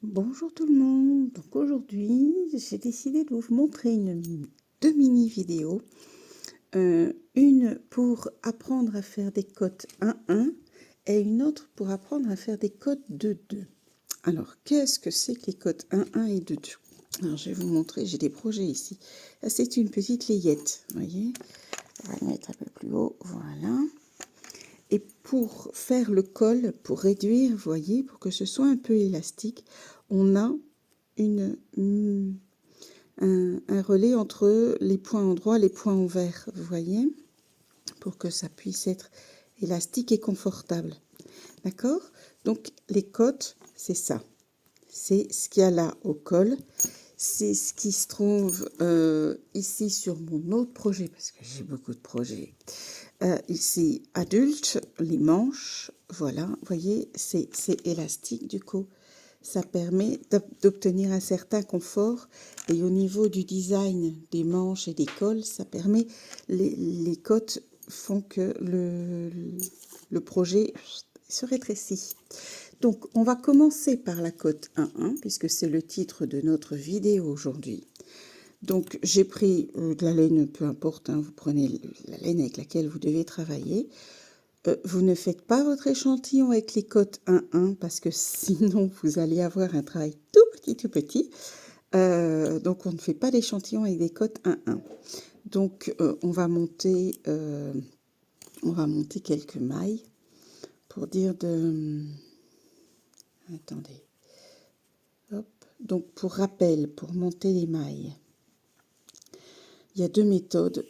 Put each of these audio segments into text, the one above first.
Bonjour tout le monde, donc aujourd'hui j'ai décidé de vous montrer deux mini vidéos, une pour apprendre à faire des cotes 1-1 et une autre pour apprendre à faire des cotes 2-2. Alors qu'est-ce que c'est que les cotes 1-1 et 2-2? Alors je vais vous montrer, j'ai des projets ici. Là c'est une petite layette, vous voyez, on va le mettre un peu plus haut, voilà. Et pour faire le col, pour réduire, vous voyez, pour que ce soit un peu élastique, on a un relais entre les points endroits et les points envers, vous voyez, pour que ça puisse être élastique et confortable. D'accord? Donc les cotes, c'est ça. C'est ce qu'il y a là au col. C'est ce qui se trouve ici sur mon autre projet, parce que j'ai beaucoup de projets. Ici, adulte, les manches, voilà, vous voyez, c'est élastique du coup. Ça permet d'obtenir un certain confort. Et au niveau du design des manches et des cols, ça permet, les cotes font que le projet se rétrécit. Donc, on va commencer par la cote 1-1, puisque c'est le titre de notre vidéo aujourd'hui. Donc, j'ai pris de la laine, peu importe, hein, vous prenez la laine avec laquelle vous devez travailler. Vous ne faites pas votre échantillon avec les cotes 1-1 parce que sinon vous allez avoir un travail tout petit. Donc on ne fait pas l'échantillon avec des cotes 1-1. Donc on va monter quelques mailles pour dire de... Attendez. Hop. Donc pour rappel, pour monter les mailles, il y a deux méthodes.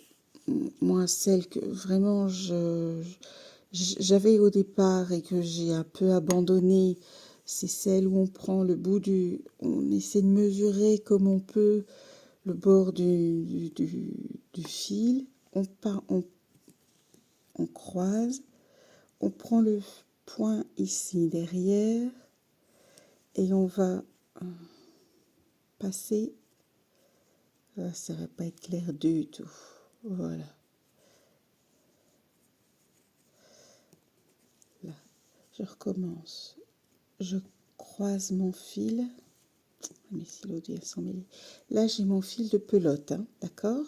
Moi, celle que vraiment j'avais au départ et que j'ai un peu abandonnée, c'est celle où on prend le bout on essaie de mesurer comme on peut le bord du fil, on croise, on prend le point ici derrière et on va passer, ça va pas être clair du tout, voilà. Là, je recommence. Je croise mon fil. Mais si l'autre vient s'en mêler. Là, j'ai mon fil de pelote, hein, d'accord?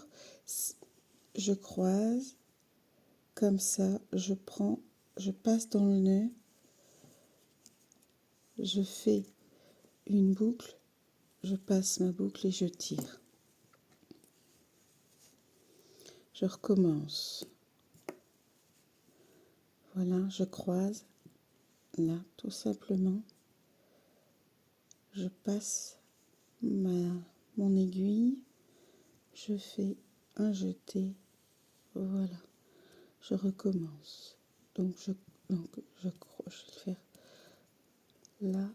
Je croise, comme ça, je passe dans le nœud, je fais une boucle, je passe ma boucle et je tire. Je recommence. Voilà, je croise, là, tout simplement. Je passe mon aiguille, je fais un jeté, voilà, je recommence. Donc je vais le faire là,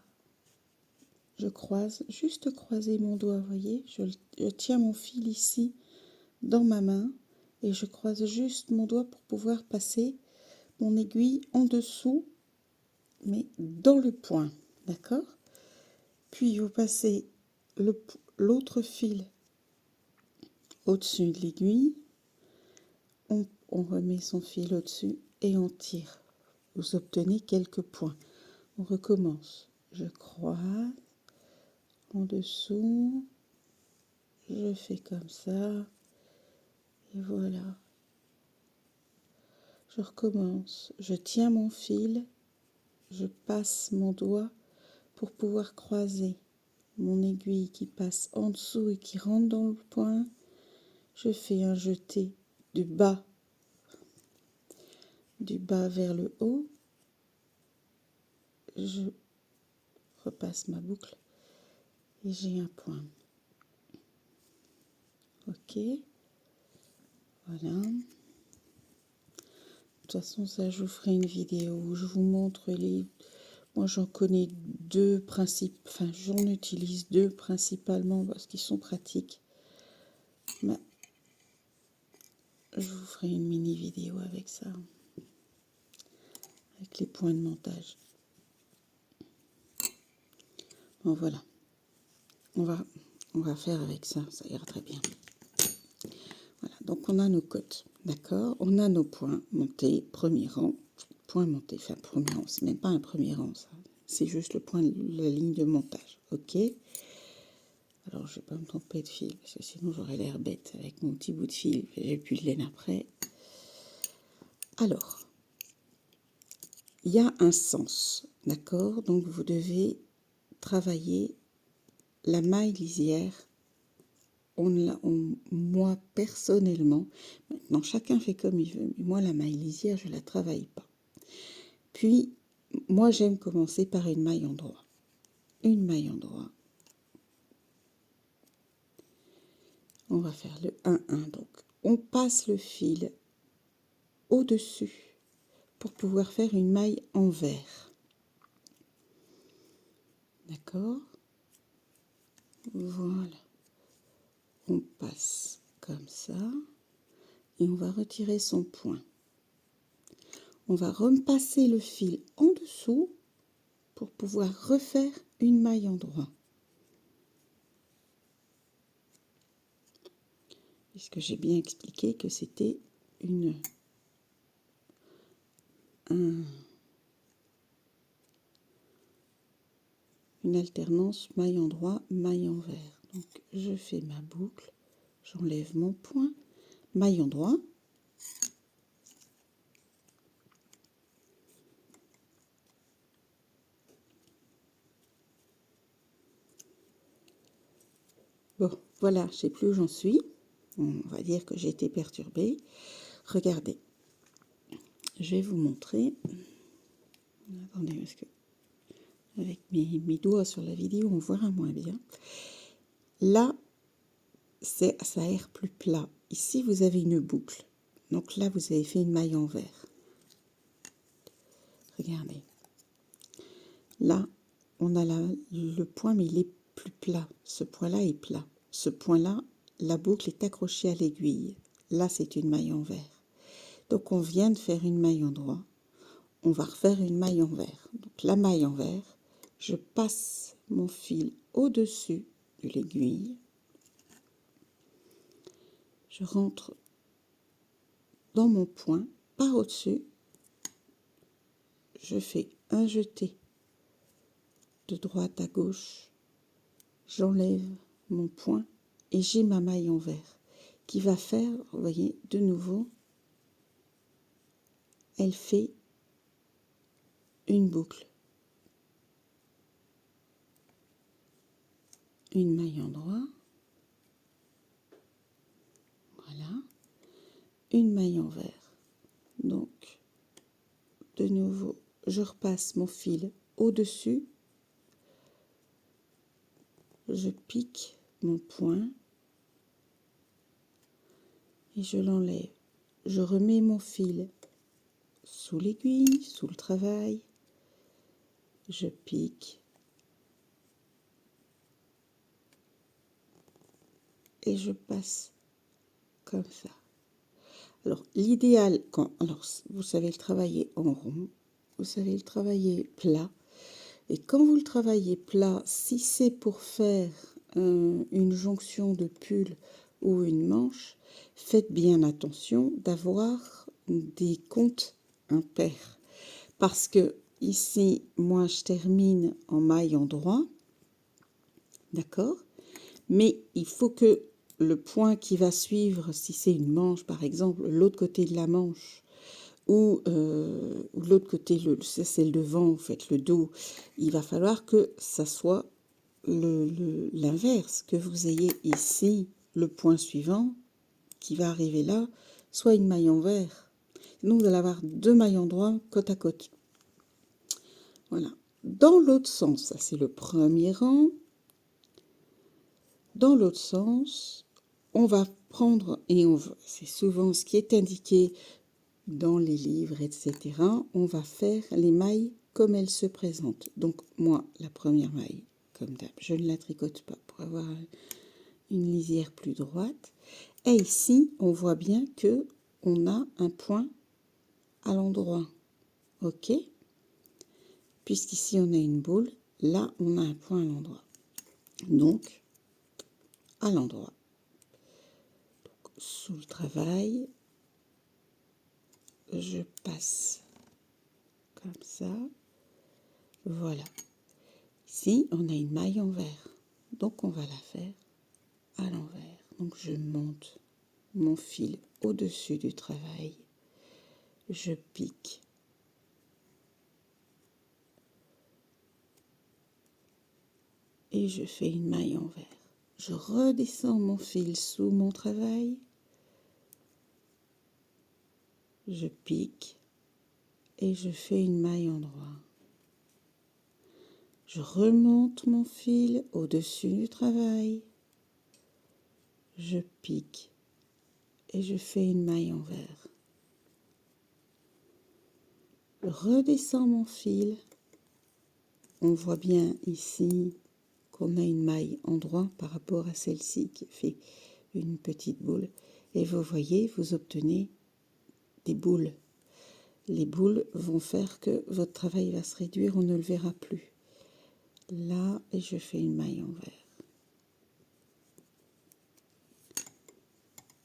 je croise, juste croiser mon doigt, vous voyez, je tiens mon fil ici dans ma main et je croise juste mon doigt pour pouvoir passer mon aiguille en dessous, mais dans le point, d'accord? Puis vous passez l'autre fil au-dessus de l'aiguille, on remet son fil au-dessus et on tire. Vous obtenez quelques points. On recommence. Je croise en dessous, je fais comme ça, et voilà. Je recommence. Je tiens mon fil, je passe mon doigt pour pouvoir croiser mon aiguille qui passe en dessous et qui rentre dans le point. Je fais un jeté du bas vers le haut. Je repasse ma boucle et j'ai un point. Ok, voilà. De toute façon, ça, je vous ferai une vidéo où je vous montre les... Moi, j'en connais deux principes, enfin, j'en utilise deux principalement parce qu'ils sont pratiques. Mais je vous ferai une mini vidéo avec ça, avec les points de montage. Bon, voilà. On va faire avec ça, ça ira très bien. Voilà, donc on a nos cotes, d'accord? On a nos points montés, premier rang, point monté, enfin premier rang, c'est même pas un premier rang, ça. c'est juste le point, la ligne de montage. Ok. Alors, je ne vais pas me tromper de fil, parce que sinon j'aurais l'air bête avec mon petit bout de fil. J'ai plus de laine après. Alors, il y a un sens, d'accord? Donc, vous devez travailler la maille lisière. Moi, personnellement, maintenant, chacun fait comme il veut, mais moi, la maille lisière, je ne la travaille pas. Puis, moi, j'aime commencer par une maille endroit. Une maille endroit. On va faire le 1-1. Donc, on passe le fil au-dessus pour pouvoir faire une maille envers. D'accord? Voilà. On passe comme ça et on va retirer son point. On va repasser le fil en dessous pour pouvoir refaire une maille endroit. Puisque j'ai bien expliqué que c'était une alternance maille endroit, maille envers. Donc je fais ma boucle, j'enlève mon point, maille endroit. Bon, voilà, je ne sais plus où j'en suis. On va dire que j'ai été perturbée. Regardez, je vais vous montrer. Attendez, parce que avec mes doigts sur la vidéo, on verra moins bien. Là, ça a l'air plus plat. Ici, vous avez une boucle. Donc là, vous avez fait une maille envers. Regardez. Là, on a le point, mais il est plus plat. Ce point-là est plat. Ce point-là, la boucle est accrochée à l'aiguille. Là, c'est une maille envers. Donc, on vient de faire une maille endroit. On va refaire une maille envers. Donc, la maille envers, je passe mon fil au-dessus de l'aiguille. Je rentre dans mon point, par au-dessus. Je fais un jeté de droite à gauche. J'enlève mon point et j'ai ma maille envers qui va faire, vous voyez, de nouveau, elle fait une boucle. Une maille endroit. Voilà. Une maille envers. Donc, de nouveau, je repasse mon fil au-dessus. Je pique mon point et je l'enlève. Je remets mon fil sous l'aiguille, sous le travail. Je pique et je passe comme ça. Alors, l'idéal, alors, vous savez le travailler en rond, vous savez le travailler plat. Et quand vous le travaillez plat, si c'est pour faire une jonction de pull ou une manche, faites bien attention d'avoir des comptes impairs. Parce que ici, moi, je termine en maille endroit, d'accord? Mais il faut que le point qui va suivre, si c'est une manche par exemple, l'autre côté de la manche, ou l'autre côté, ça c'est le devant, vous faites le dos, il va falloir que ça soit l'inverse, que vous ayez ici le point suivant qui va arriver là, soit une maille envers. Sinon vous allez avoir deux mailles endroits côte à côte. Voilà. Dans l'autre sens, ça c'est le premier rang. Dans l'autre sens, on va prendre, et c'est souvent ce qui est indiqué dans les livres, etc. On va faire les mailles comme elles se présentent. Donc moi, la première maille, comme d'hab, je ne la tricote pas pour avoir une lisière plus droite. Et ici, on voit bien que on a un point à l'endroit. OK? Puisqu'ici, on a une boule, là, on a un point à l'endroit. Donc, à l'endroit. Sous le travail, je passe comme ça, Voilà. Ici, on a une maille envers. Donc, on va la faire à l'envers. Donc, je monte mon fil au-dessus du travail. Je pique. Et je fais une maille envers. Je redescends mon fil sous mon travail. Je pique. Et je fais une maille en droit. Je remonte mon fil au-dessus du travail. Je pique. Et je fais une maille envers. Je redescends mon fil. On voit bien ici qu'on a une maille en droit par rapport à celle-ci qui fait une petite boule. Et vous voyez, vous obtenez des boules. Les boules vont faire que votre travail va se réduire, on ne le verra plus. Là, et je fais une maille envers.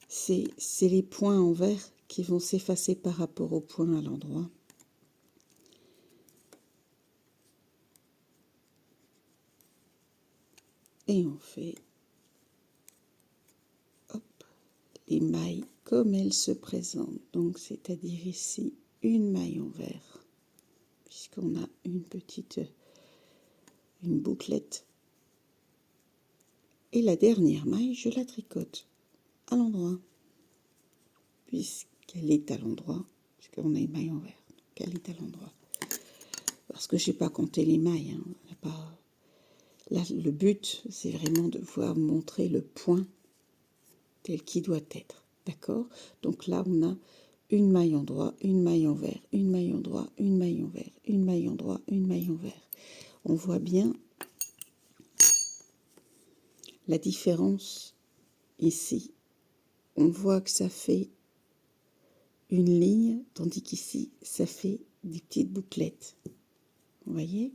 C'est les points envers qui vont s'effacer par rapport aux points à l'endroit. Et on fait hop, les mailles comme elles se présentent. Donc, c'est-à-dire ici, une maille envers, puisqu'on a une bouclette. Et la dernière maille, je la tricote à l'endroit, puisqu'elle est à l'endroit, puisqu'on a une maille envers, donc elle est à l'endroit. Parce que je n'ai pas compté les mailles. Hein. Là, le but, c'est vraiment de pouvoir montrer le point tel qu'il doit être. D'accord? Donc là, on a une maille en droit, une maille envers, une maille en droit, une maille envers, une maille en droit, une maille envers. On voit bien la différence ici. On voit que ça fait une ligne, tandis qu'ici, ça fait des petites bouclettes. Vous voyez?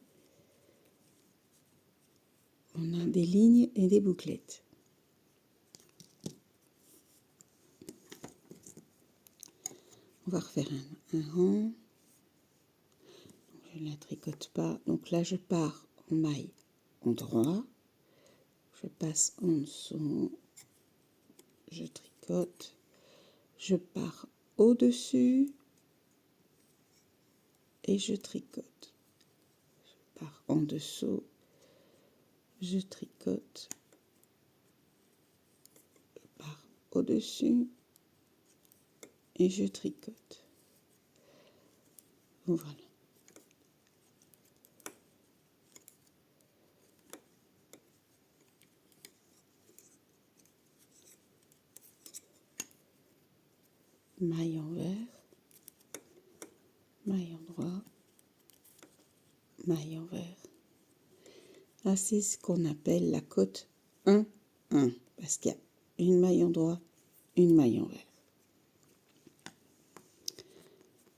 On a des lignes et des bouclettes. On va refaire un rang. Je ne la tricote pas. Donc là, je pars en maille en droit. Je passe en dessous. Je tricote. Je pars au-dessus. Et je tricote. Je pars en dessous. Je tricote. Je pars au-dessus. Et je tricote. Voilà. Maille envers, maille en droit, maille envers. Là, c'est ce qu'on appelle la cote 1-1, parce qu'il y a une maille en droit, une maille envers.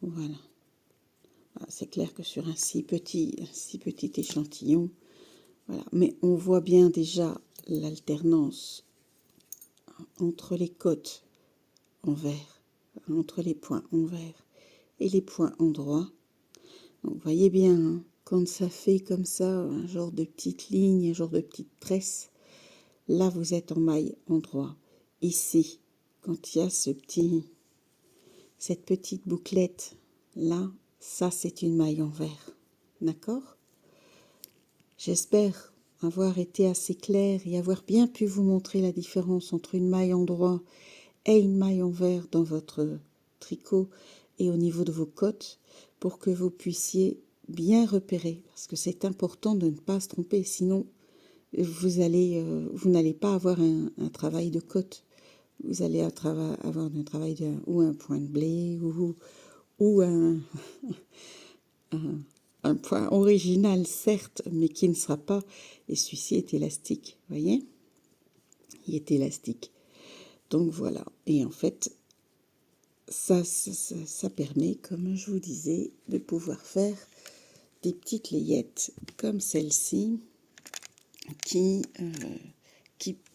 Voilà. C'est clair que sur un si petit échantillon, voilà. Mais on voit bien déjà l'alternance entre les cotes envers, entre les points envers et les points en droit. Donc, vous voyez bien, hein, quand ça fait comme ça, un genre de petite ligne, un genre de petite tresse, là vous êtes en maille en droit. Ici, quand il y a cette petite bouclette, là, ça c'est une maille envers. D'accord? J'espère avoir été assez claire et avoir bien pu vous montrer la différence entre une maille en droit et une maille envers dans votre tricot et au niveau de vos cotes pour que vous puissiez bien repérer, parce que c'est important de ne pas se tromper, sinon vous n'allez pas avoir un travail de cote, vous allez avoir un travail ou un point de blé ou un point original certes, mais qui ne sera pas, et celui-ci est élastique, vous voyez, il est élastique. Donc voilà, et en fait, ça permet, comme je vous disais, de pouvoir faire des petites layettes comme celle-ci, qui,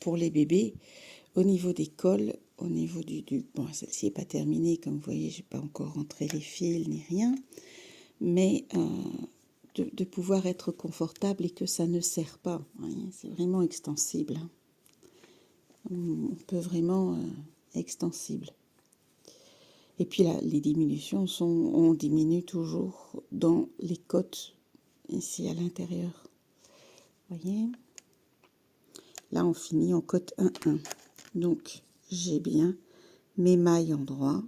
pour les bébés, au niveau des cols, au niveau bon, celle-ci n'est pas terminée, comme vous voyez, j'ai pas encore rentré les fils ni rien, mais de pouvoir être confortable et que ça ne serre pas. C'est vraiment extensible. Hein. On peut vraiment extensible. Et puis là, les diminutions on diminue toujours dans les côtes ici à l'intérieur. Voyez? Là, on finit en côte 1-1. Donc, j'ai bien mes mailles en droit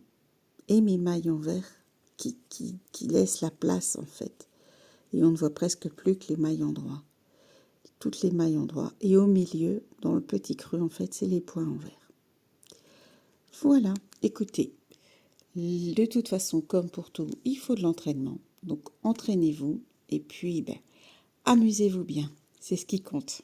et mes mailles en vert qui laissent la place en fait. Et on ne voit presque plus que les mailles en droit. Toutes les mailles en droit. Et au milieu, dans le petit creux, en fait, c'est les points en vert. Voilà, écoutez. De toute façon, comme pour tout, il faut de l'entraînement. Donc, entraînez-vous et puis, amusez-vous bien. C'est ce qui compte.